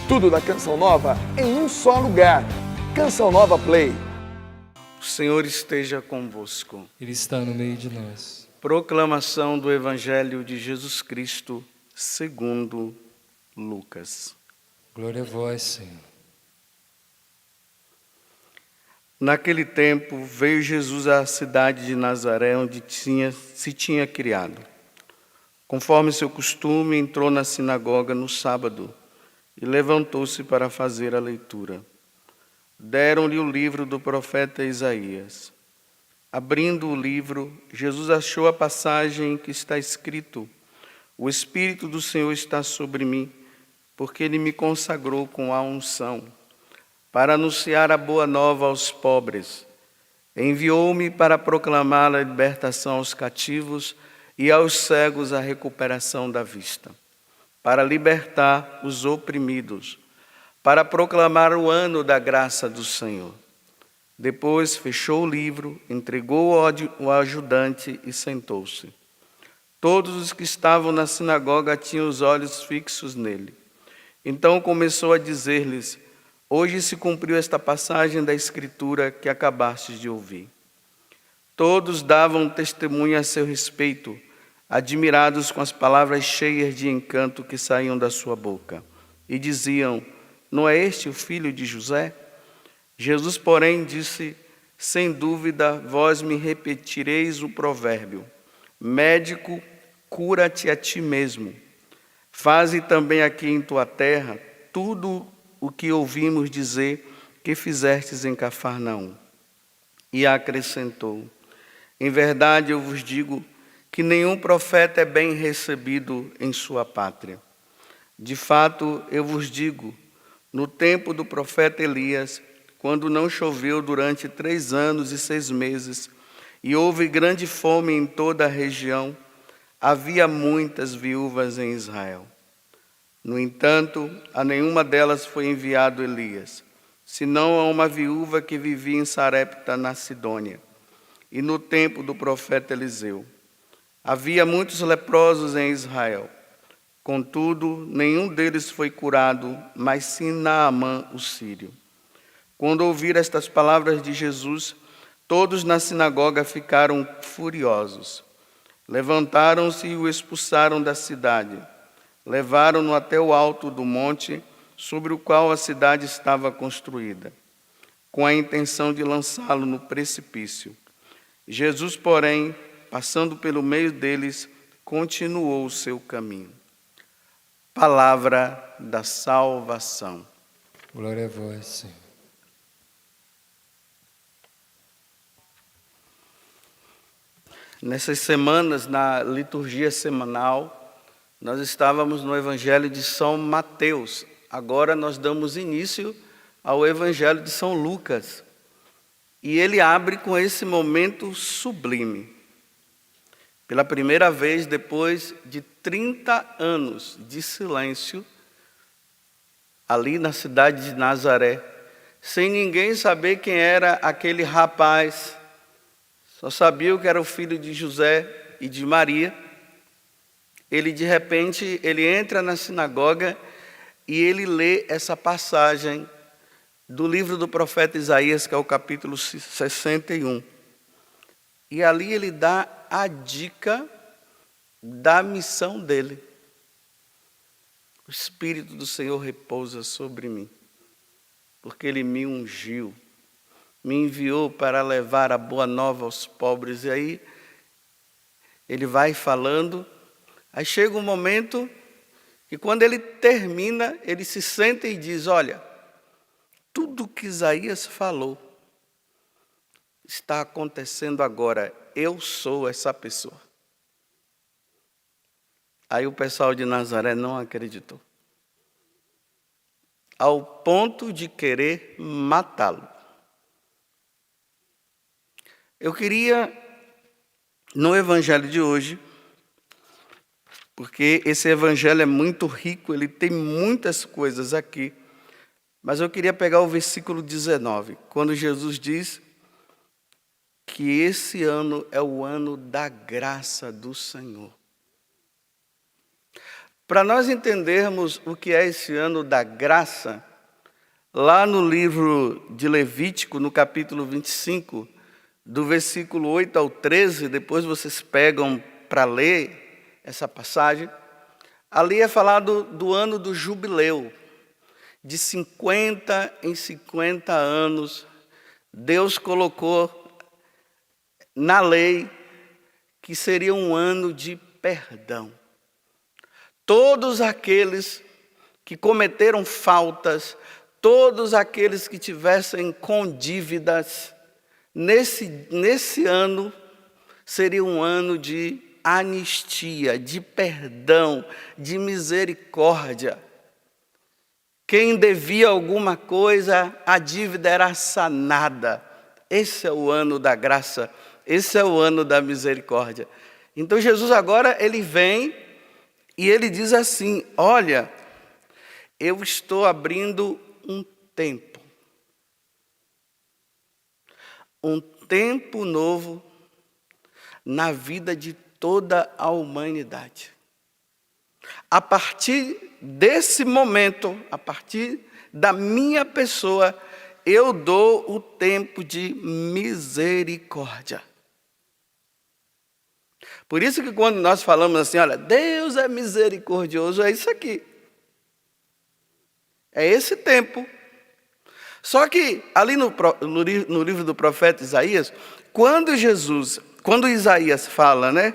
Tudo da Canção Nova em um só lugar. Canção Nova Play. O Senhor esteja convosco. Ele está no meio de nós. Proclamação do Evangelho de Jesus Cristo, segundo Lucas. Glória a vós, Senhor. Naquele tempo, veio Jesus à cidade de Nazaré, onde se tinha criado. Conforme seu costume, entrou na sinagoga no sábado e levantou-se para fazer a leitura. Deram-lhe o livro do profeta Isaías. Abrindo o livro, Jesus achou a passagem em que está escrito: O Espírito do Senhor está sobre mim, porque Ele me consagrou com a unção, para anunciar a boa nova aos pobres. Enviou-me para proclamar a libertação aos cativos e aos cegos a recuperação da vista, para libertar os oprimidos, para proclamar o ano da graça do Senhor. Depois fechou o livro, entregou ao ajudante e sentou-se. Todos os que estavam na sinagoga tinham os olhos fixos nele. Então começou a dizer-lhes: Hoje se cumpriu esta passagem da Escritura que acabastes de ouvir. Todos davam testemunho a seu respeito, admirados com as palavras cheias de encanto que saíam da sua boca. E diziam: Não é este o filho de José? Jesus, porém, disse: Sem dúvida, vós me repetireis o provérbio: Médico, cura-te a ti mesmo. Faze também aqui em tua terra tudo o que ouvimos dizer que fizestes em Cafarnaum. E acrescentou: Em verdade eu vos digo que nenhum profeta é bem recebido em sua pátria. De fato, eu vos digo, no tempo do profeta Elias, quando não choveu durante 3 anos e 6 meses, e houve grande fome em toda a região, havia muitas viúvas em Israel. No entanto, a nenhuma delas foi enviado Elias, senão a uma viúva que vivia em Sarepta, na Sidônia. E no tempo do profeta Eliseu, havia muitos leprosos em Israel. Contudo, nenhum deles foi curado, mas sim Naamã, o sírio. Quando ouviram estas palavras de Jesus, todos na sinagoga ficaram furiosos. Levantaram-se e o expulsaram da cidade. Levaram-no até o alto do monte sobre o qual a cidade estava construída, com a intenção de lançá-lo no precipício. Jesus, porém, passando pelo meio deles, continuou o seu caminho. Palavra da salvação. Glória a vós, Senhor. Nessas semanas, na liturgia semanal, nós estávamos no Evangelho de São Mateus. Agora nós damos início ao Evangelho de São Lucas. E ele abre com esse momento sublime. Pela primeira vez, depois de 30 anos de silêncio, ali na cidade de Nazaré, sem ninguém saber quem era aquele rapaz, só sabia que era o filho de José e de Maria. Ele, de repente, ele entra na sinagoga e ele lê essa passagem do livro do profeta Isaías, que é o capítulo 61. E ali ele dá a dica da missão dele. O Espírito do Senhor repousa sobre mim, porque Ele me ungiu, me enviou para levar a boa nova aos pobres. E aí, ele vai falando, aí chega um momento que quando ele termina, ele se senta e diz: Olha, tudo que Isaías falou está acontecendo agora, eu sou essa pessoa. Aí o pessoal de Nazaré não acreditou, ao ponto de querer matá-lo. Eu queria, no evangelho de hoje, porque esse evangelho é muito rico, ele tem muitas coisas aqui, mas eu queria pegar o versículo 19, quando Jesus diz que esse ano é o ano da graça do Senhor. Para nós entendermos o que é esse ano da graça, lá no livro de Levítico, no capítulo 25, do versículo 8 ao 13, depois vocês pegam para ler essa passagem, ali é falado do ano do jubileu. De 50 em 50 anos, Deus colocou na lei que seria um ano de perdão. Todos aqueles que cometeram faltas, todos aqueles que tivessem com dívidas, nesse ano seria um ano de anistia, de perdão, de misericórdia. Quem devia alguma coisa, a dívida era sanada. Esse é o ano da graça, esse é o ano da misericórdia. Então Jesus agora, ele vem e ele diz assim: olha, eu estou abrindo um tempo novo na vida de toda a humanidade. A partir desse momento, a partir da minha pessoa, eu dou o tempo de misericórdia. Por isso que quando nós falamos assim, olha, Deus é misericordioso, é isso aqui. É esse tempo. Só que ali no livro do profeta Isaías, quando Isaías fala, né,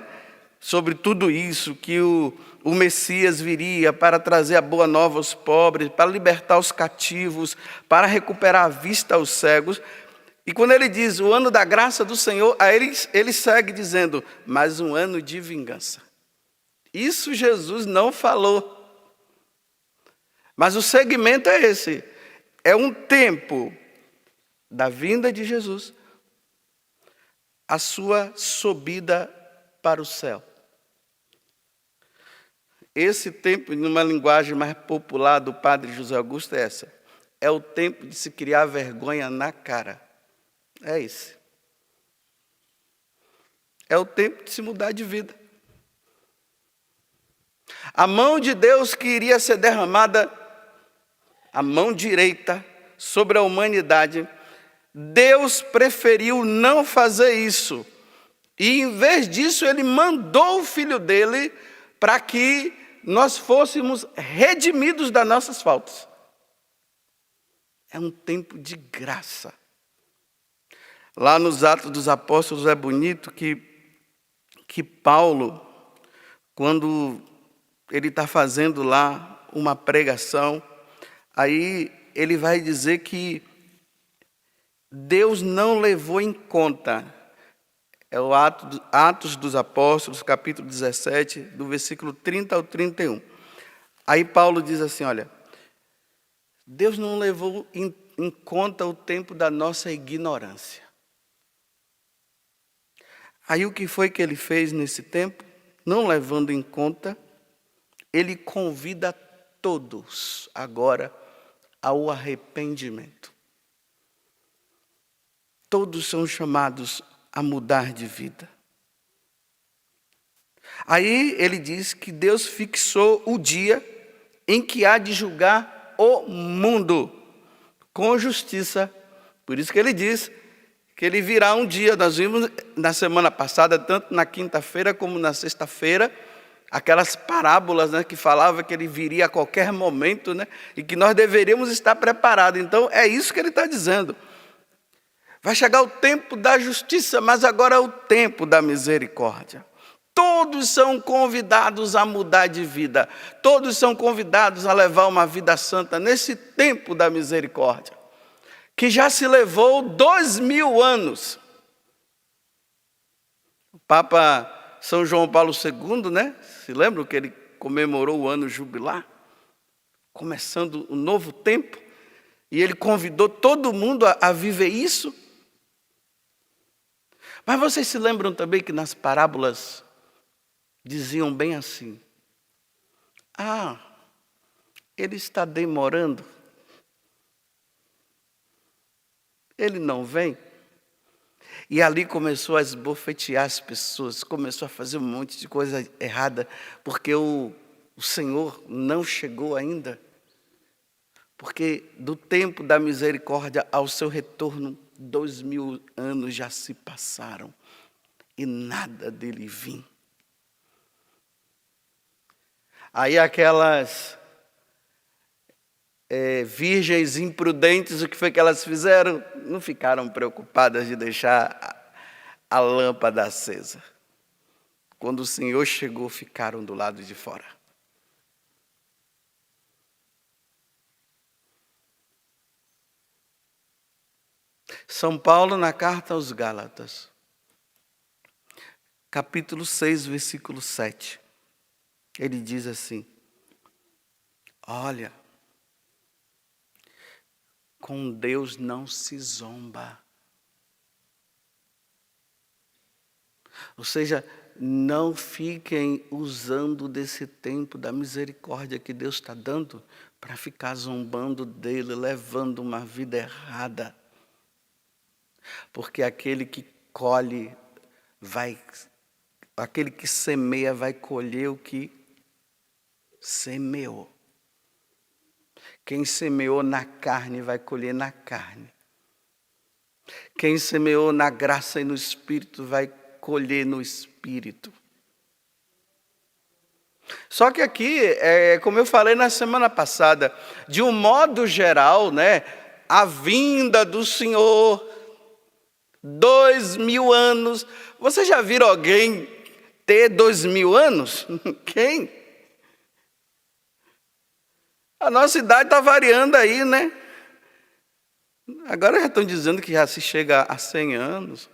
sobre tudo isso, que o Messias viria para trazer a boa nova aos pobres, para libertar os cativos, para recuperar a vista aos cegos. E quando ele diz o ano da graça do Senhor, aí ele segue dizendo, mas um ano de vingança. Isso Jesus não falou. Mas o segmento é esse. É um tempo da vinda de Jesus, a sua subida para o céu. Esse tempo, numa linguagem mais popular do padre José Augusto, é essa. É o tempo de se criar vergonha na cara. É esse. É o tempo de se mudar de vida. A mão de Deus que iria ser derramada, a mão direita sobre a humanidade, Deus preferiu não fazer isso. E em vez disso, Ele mandou o Filho dele para que nós fôssemos redimidos das nossas faltas. É um tempo de graça. Lá nos Atos dos Apóstolos é bonito que Paulo, quando ele está fazendo lá uma pregação, aí ele vai dizer que Deus não levou em conta. É o Atos dos Apóstolos, capítulo 17, do versículo 30 ao 31. Aí Paulo diz assim, olha, Deus não levou em conta o tempo da nossa ignorância. Aí o que foi que ele fez nesse tempo? Não levando em conta, ele convida todos agora ao arrependimento. Todos são chamados a mudar de vida. Aí ele diz que Deus fixou o dia em que há de julgar o mundo com justiça. Por isso que ele diz que ele virá um dia. Nós vimos na semana passada, tanto na quinta-feira como na sexta-feira, aquelas parábolas, né, que falavam que ele viria a qualquer momento, né, e que nós deveríamos estar preparados. Então, é isso que ele está dizendo. Vai chegar o tempo da justiça, mas agora é o tempo da misericórdia. Todos são convidados a mudar de vida. Todos são convidados a levar uma vida santa nesse tempo da misericórdia, que já se levou 2000 anos. O Papa São João Paulo II, né? Se lembram que ele comemorou o ano jubilar? Começando um novo tempo. E ele convidou todo mundo a viver isso. Mas vocês se lembram também que nas parábolas diziam bem assim: ah, ele está demorando. Ele não vem. E ali começou a esbofetear as pessoas, começou a fazer um monte de coisa errada, porque o o Senhor não chegou ainda? Porque do tempo da misericórdia ao seu retorno, 2000 anos já se passaram e nada dele vim. Aí aquelas virgens imprudentes, o que foi que elas fizeram? Não ficaram preocupadas de deixar a lâmpada acesa. Quando o Senhor chegou, ficaram do lado de fora. São Paulo, na carta aos Gálatas, capítulo 6, versículo 7, ele diz assim: olha, com Deus não se zomba. Ou seja, não fiquem usando desse tempo da misericórdia que Deus está dando para ficar zombando dele, levando uma vida errada. Porque aquele que colhe aquele que semeia vai colher o que semeou. Quem semeou na carne vai colher na carne. Quem semeou na graça e no Espírito vai colher no Espírito. Só que aqui, como eu falei na semana passada, de um modo geral, né, a vinda do Senhor, 2000 anos. Você já viu alguém ter 2000 anos? Quem? A nossa idade está variando aí, né? Agora já estão dizendo que já se chega a 100 anos.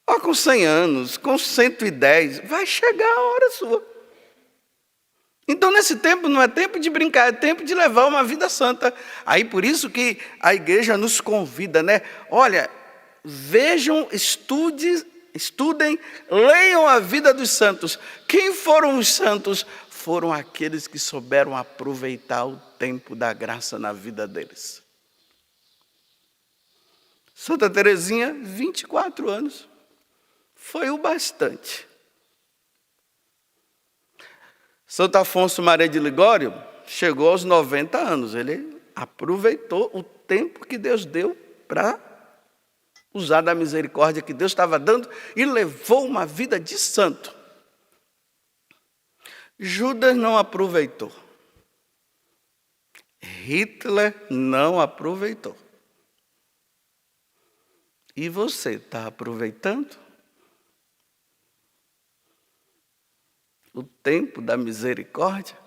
Ó, com 100 anos, com 110, vai chegar a hora sua. Então, nesse tempo, não é tempo de brincar, é tempo de levar uma vida santa. Aí, por isso que a igreja nos convida, né? Olha, vejam, estudem, leiam a vida dos santos. Quem foram os santos? Foram aqueles que souberam aproveitar o tempo da graça na vida deles. Santa Teresinha, 24 anos. Foi o bastante. Santo Afonso Maria de Ligório chegou aos 90 anos. Ele aproveitou o tempo que Deus deu para usar da misericórdia que Deus estava dando e levou uma vida de santo. Judas não aproveitou. Hitler não aproveitou. E você está aproveitando o tempo da misericórdia?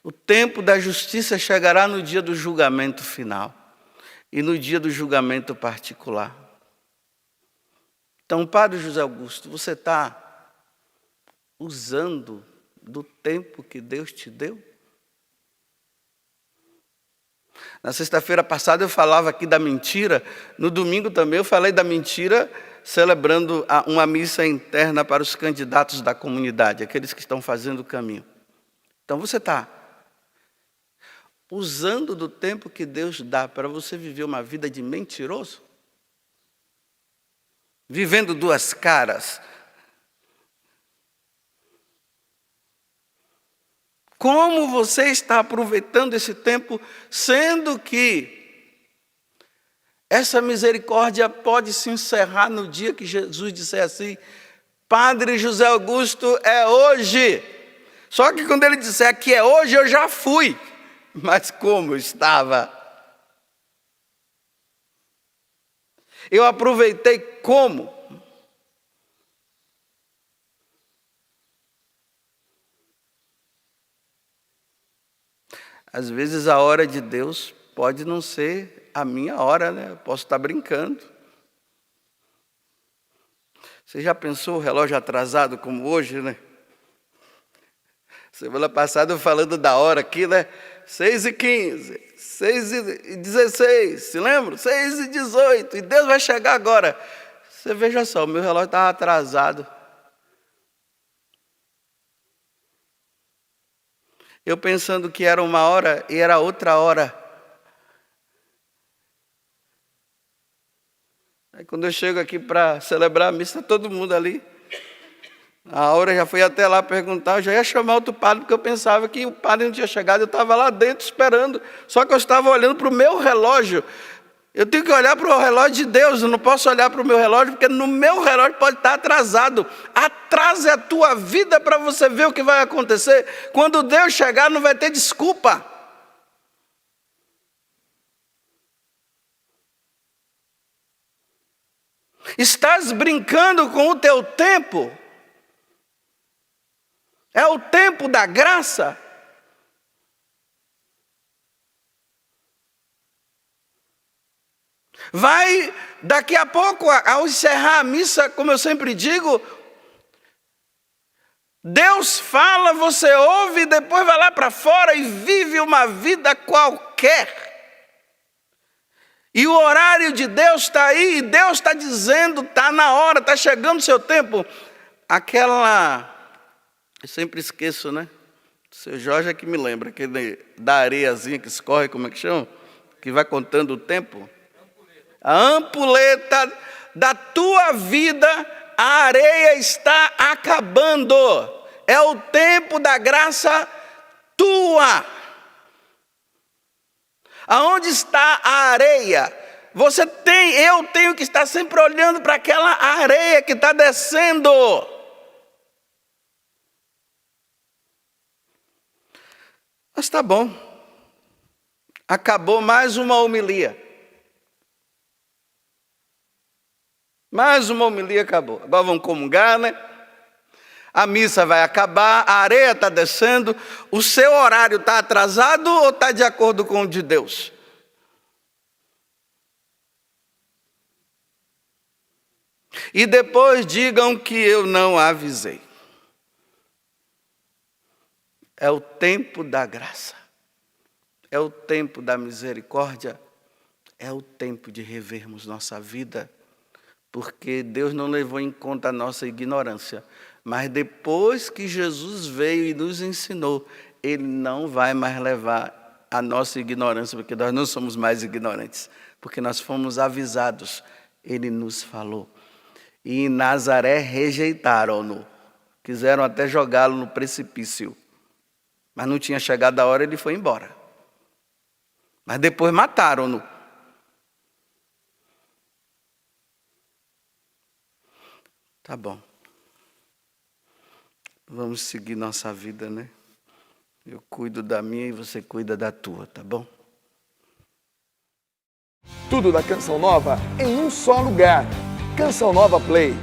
O tempo da justiça chegará no dia do julgamento final e no dia do julgamento particular. Então, Padre José Augusto, você está usando do tempo que Deus te deu? Na sexta-feira passada eu falava aqui da mentira, no domingo também eu falei da mentira, celebrando uma missa interna para os candidatos da comunidade, aqueles que estão fazendo o caminho. Então você está usando do tempo que Deus dá para você viver uma vida de mentiroso? Vivendo duas caras? Como você está aproveitando esse tempo, sendo que essa misericórdia pode se encerrar no dia que Jesus disser assim: Padre José Augusto, é hoje. Só que quando ele disser que é hoje, eu já fui. Mas como eu estava? Eu aproveitei como? Às vezes a hora de Deus pode não ser a minha hora, né? Eu posso estar brincando. Você já pensou o relógio atrasado como hoje, né? Semana passada eu falando da hora aqui, né? 6h15, 6h16, se lembra? 6h18, e Deus vai chegar agora. Você veja só, o meu relógio estava atrasado. Eu pensando que era uma hora e era outra hora. Aí quando eu chego aqui para celebrar a missa, todo mundo ali. A Aura já foi até lá perguntar, eu já ia chamar outro padre, porque eu pensava que o padre não tinha chegado, eu estava lá dentro esperando, só que eu estava olhando para o meu relógio. Eu tenho que olhar para o relógio de Deus, eu não posso olhar para o meu relógio, porque no meu relógio pode estar atrasado. Atrase a tua vida para você ver o que vai acontecer. Quando Deus chegar, não vai ter desculpa. Estás brincando com o teu tempo? É o tempo da graça. Vai, daqui a pouco, ao encerrar a missa, como eu sempre digo, Deus fala, você ouve, depois vai lá para fora e vive uma vida qualquer. E o horário de Deus está aí, e Deus está dizendo, está na hora, está chegando o seu tempo. Eu sempre esqueço, né? O seu Jorge é que me lembra, aquele da areiazinha que escorre, como é que chama? Que vai contando o tempo. A ampulheta da tua vida, a areia está acabando. É o tempo da graça tua. Aonde está a areia? Eu tenho que estar sempre olhando para aquela areia que está descendo. Mas tá bom. Acabou mais uma homilia. Mais uma homilia acabou. Agora vamos comungar, né? A missa vai acabar, a areia está descendo. O seu horário está atrasado ou está de acordo com o de Deus? E depois digam que eu não avisei. É o tempo da graça. É o tempo da misericórdia. É o tempo de revermos nossa vida. Porque Deus não levou em conta a nossa ignorância. Mas depois que Jesus veio e nos ensinou, Ele não vai mais levar a nossa ignorância, porque nós não somos mais ignorantes. Porque nós fomos avisados. Ele nos falou. E em Nazaré rejeitaram-no. Quiseram até jogá-lo no precipício. Mas não tinha chegado a hora, ele foi embora. Mas depois mataram-no. Tá bom. Vamos seguir nossa vida, né? Eu cuido da minha e você cuida da tua, tá bom? Tudo da Canção Nova em um só lugar. Canção Nova Play.